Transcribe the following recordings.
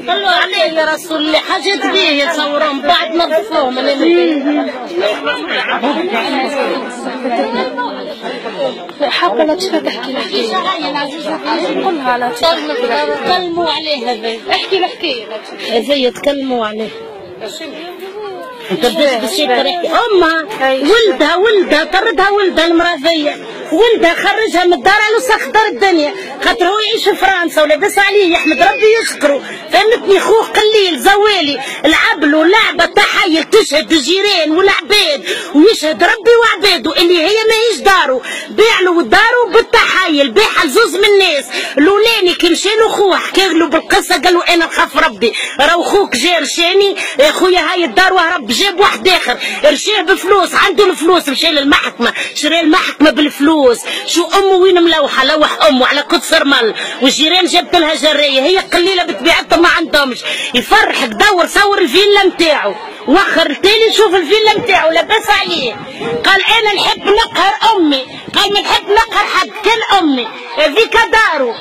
خلوا عليه يا رسول الله حاجات بيه يتصورون بعد ما ضفوهم حاولت لا تفتح قولها لا تكلموا عليه هذا احكي الحكايه هذا تكلموا عليه انت امها ولدها طردها ولدها المراه ذي ولدها خرجها من الدار على وسخ دار الدنيا خاطر هو يعيش في فرنسا ولاباس عليه يحمد ربي يشكره فهمتني خوه قليل زوالي العبل ولعبه تحيل تشهد الجيران والعباد ويشهد ربي وعباده اللي هي ماهيش دارو بيع له دارو بالتحيل بيعها لزوز من الناس الاولاني كي مشى له خوه حكى له بالقصه قال له انا نخاف ربي راهو خوك جا رشاني يا خويا هاي الدار وهرب جاب واحد اخر رشاه بفلوس عنده الفلوس مشى للمحكمه شرى المحكمه بالفلوس شو امه وين ملوحه لوح امه على قدس رمل والجيران جابت لها جريه هي قليله بطبيعتها ما عندهمش يفرحك دور صور الفيلا نتاعو وخر التالي شوف الفيلا نتاعو لاباس عليه قال انا نحب نقهر امي قال ما نحب نقهر حد كان امي هذيك دارو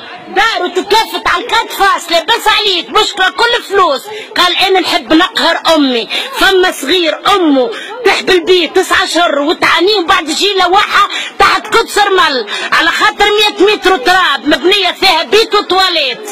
تكافت على الكاد فاس لاباس عليك مشكله كل فلوس قال انا نحب نقهر امي فما صغير امه تحبل بيه 9 اشهر وتعانيه وبعد يجي لوحه تحت قدس رمل على خاطر 100 متر تراب مبنيه فيها بيت وتواليت